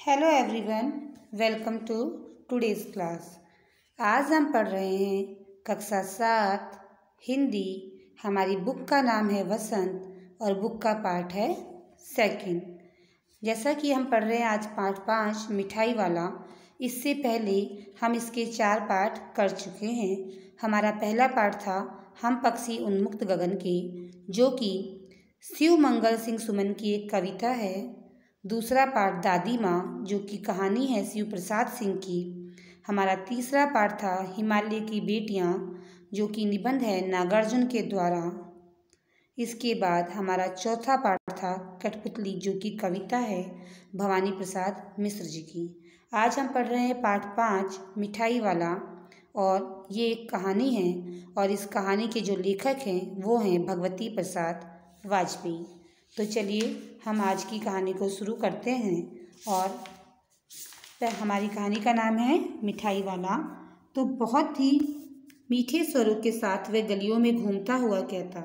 Hello everyone, welcome to today's class. आज हम पढ़ रहे हैं कक्षा 7 हिंदी। हमारी बुक का नाम है वसंत और बुक का पाठ है सेकंड। जैसा कि हम पढ़ रहे हैं आज पाठ 5 मिठाई वाला। इससे पहले हम इसके 4 पाठ कर चुके हैं। हमारा पहला पाठ था हम पक्षी उन्मुक्त गगन के, जो कि शिव मंगल सिंह सुमन की एक कविता है। दूसरा पाठ दादी माँ, जो कि कहानी है शिव प्रसाद सिंह की। हमारा तीसरा पाठ था हिमालय की बेटियाँ, जो कि निबंध है नागार्जुन के द्वारा। इसके बाद हमारा चौथा पाठ था कठपुतली, जो कि कविता है भवानी प्रसाद मिश्र जी की। आज हम पढ़ रहे हैं पाठ 5 मिठाई वाला, और ये एक कहानी है और इस कहानी के जो लेखक हैं वो हैं भगवती प्रसाद वाजपेयी। तो चलिए हम आज की कहानी को शुरू करते हैं। और हमारी कहानी का नाम है मिठाई वाला। तो बहुत ही मीठे स्वरों के साथ वह गलियों में घूमता हुआ कहता,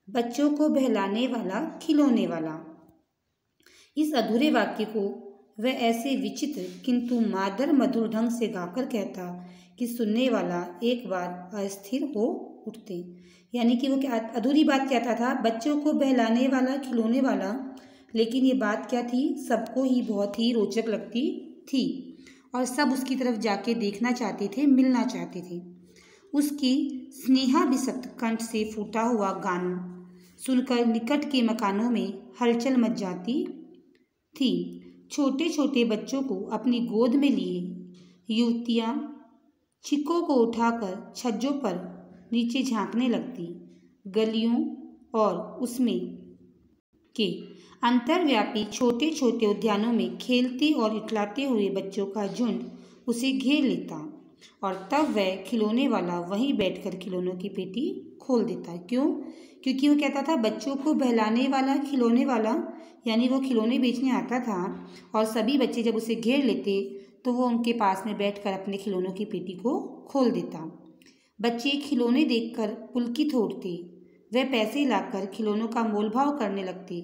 बच्चों को बहलाने वाला खिलौने वाला। इस अधूरे वाक्य को वह ऐसे विचित्र किंतु मादर मधुर ढंग से गाकर कहता कि सुनने वाला एक बार अस्थिर हो उठते। यानी कि वो क्या अधूरी बात कहता था, बच्चों को बहलाने वाला खिलौने वाला, लेकिन ये बात क्या थी, सबको ही बहुत ही रोचक लगती थी और सब उसकी तरफ जाके देखना चाहते थे, मिलना चाहते थे। उसकी स्नेहा विसक्त कंठ से फूटा हुआ गान सुनकर निकट के मकानों में हलचल मच जाती थी। छोटे छोटे बच्चों को अपनी गोद में लिए युवतियाँ छिक्कों को उठाकर छज्जों पर नीचे झांकने लगती। गलियों और उसमें के अंतर्व्यापी छोटे छोटे उद्यानों में खेलते और इठलाते हुए बच्चों का झुंड उसे घेर लेता और तब वह खिलौने वाला वहीं बैठकर खिलौनों की पेटी खोल देता। क्यों? क्योंकि वो कहता था बच्चों को बहलाने वाला खिलौने वाला, यानी वो खिलौने बेचने आता था और सभी बच्चे जब उसे घेर लेते तो वो उनके पास में बैठकर अपने खिलौनों की पेटी को खोल देता। बच्चे खिलौने देखकर पुलकित हो उठते। वह पैसे लाकर खिलौनों का मोलभाव करने लगते।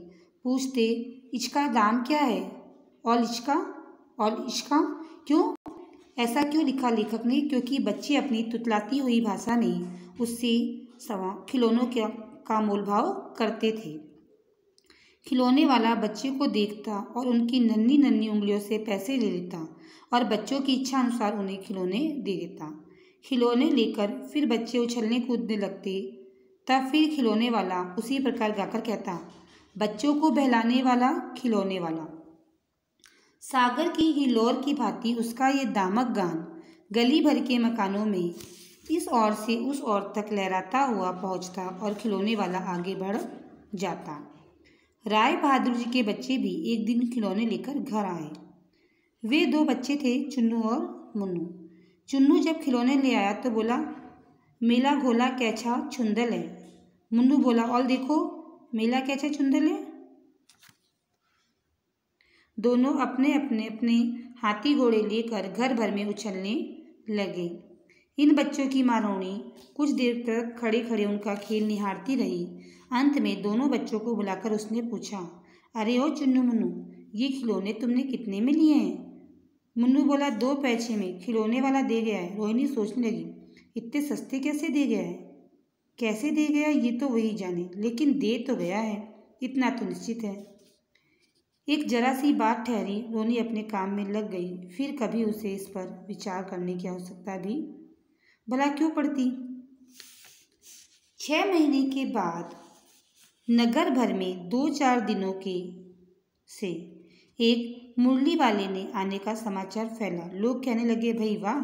पूछते, इसका दाम क्या है? और इसका क्यों? ऐसा क्यों लिखा लेखक ने? क्योंकि बच्चे अपनी तुतलाती हुई भाषा में उससे खिलौनों का मोलभाव करते थे। खिलौने वाला बच्चे को देखता और उनकी नन्ही नन्ही उंगलियों से पैसे ले लेता और बच्चों की इच्छा अनुसार उन्हें खिलौने दे देता। खिलौने लेकर फिर बच्चे उछलने कूदने लगते। तब फिर खिलौने वाला उसी प्रकार गाकर कहता, बच्चों को बहलाने वाला खिलौने वाला। सागर की हिलोर की भांति उसका ये दामक गान गली भर के मकानों में इस ओर से उस ओर तक लहराता हुआ पहुंचता और खिलौने वाला आगे बढ़ जाता। राय बहादुर जी के बच्चे भी एक दिन खिलौने लेकर घर आए। वे 2 बच्चे थे, चुन्नू और मुन्नू। चुन्नू जब खिलौने ले आया तो बोला, मेला घोला कैछा छुंदल है। मुन्नू बोला, और देखो मेला कैछा छुंदल है। दोनों अपने अपने हाथी घोड़े लेकर घर भर में उछलने लगे। इन बच्चों की माँ रोनी कुछ देर तक खड़े खड़े उनका खेल निहारती रही। अंत में दोनों बच्चों को बुलाकर उसने पूछा, अरे ओ चुन्नू मुन्नू, ये खिलौने तुमने कितने में लिए हैं? मुन्नू बोला, 2 पैसे में खिलौने वाला दे गया है। रोहिणी सोचने लगी, इतने सस्ते कैसे दे गया है? कैसे दे गया ये तो वही जाने, लेकिन दे तो गया है, इतना तो निश्चित है। एक जरा सी बात ठहरी, रोहिणी अपने काम में लग गई। फिर कभी उसे इस पर विचार करने की आवश्यकता भी भला क्यों पड़ती। 6 महीने के बाद नगर भर में 2-4 दिनों के से एक मुरली वाले ने आने का समाचार फैला। लोग कहने लगे, भाई वाह,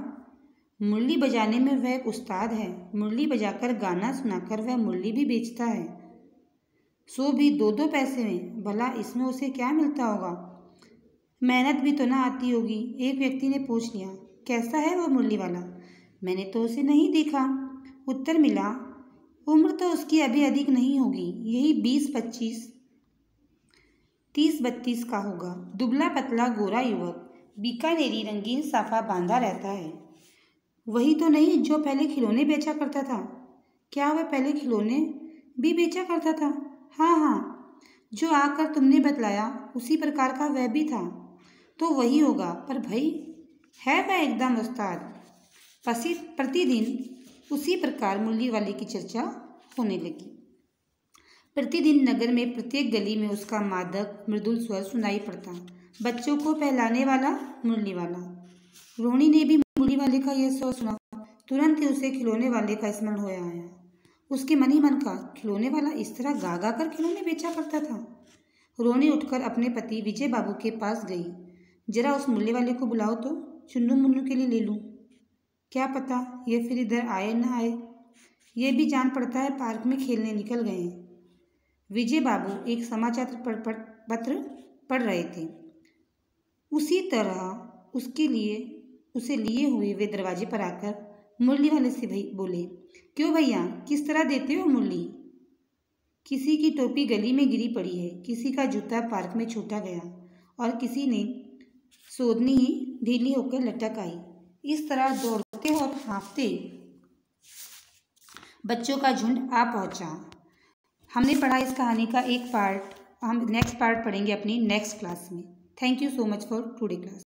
मुरली बजाने में वह एक उस्ताद है। मुरली बजाकर गाना सुनाकर वह मुरली भी बेचता है, सो भी 2-2 पैसे में। भला इसमें उसे क्या मिलता होगा? मेहनत भी तो ना आती होगी। एक व्यक्ति ने पूछ लिया, कैसा है वो मुरली वाला? मैंने तो उसे नहीं देखा। उत्तर मिला, उम्र तो उसकी अभी अधिक नहीं होगी, यही 20-25, 30-32 का होगा। दुबला पतला गोरा युवक, बीकानेरी रंगीन साफा बांधा रहता है। वही तो नहीं जो पहले खिलौने बेचा करता था? क्या वह पहले खिलौने भी बेचा करता था? हाँ, जो आकर तुमने बतलाया उसी प्रकार का वह भी था। तो वही होगा, पर भाई है वह एकदम उस्ताद। प्रतिदिन उसी प्रकार मुरली वाले की चर्चा होने लगी। प्रतिदिन नगर में प्रत्येक गली में उसका मादक मृदुल स्वर सुनाई पड़ता। बच्चों को पहलाने वाला मुरली वाला। रोहिणी ने भी मुरली वाले का यह स्वर सुना। तुरंत ही उसे खिलौने वाले का स्मरण हो आया। उसके मन ही मन का खिलौने वाला इस तरह गा गा कर खिलौने बेचा करता था। रोहिणी उठकर अपने पति विजय बाबू के पास गई। जरा उस मुरली वाले को बुलाओ तो चुन्नू मुन्नू के लिए ले लूँ। क्या पता ये फिर इधर आए न आए। ये भी जान पड़ता है पार्क में खेलने निकल गए हैं। विजय बाबू एक समाचार पत्र पढ़ रहे थे। उसी तरह उसे लिए हुए वे दरवाजे पर आकर मुरली वाले से भाई बोले, क्यों भैया, किस तरह देते हो मुरली? किसी की टोपी गली में गिरी पड़ी है, किसी का जूता पार्क में छूटा गया और किसी ने सोदनी ही ढीली होकर लटक आई। इस तरह दौड़ते और हाँफते बच्चों का झुंड आ पहुंचा। हमने पढ़ा इस कहानी का एक पार्ट। हम नेक्स्ट पार्ट पढ़ेंगे अपनी नेक्स्ट क्लास में। Thank you so much for today class.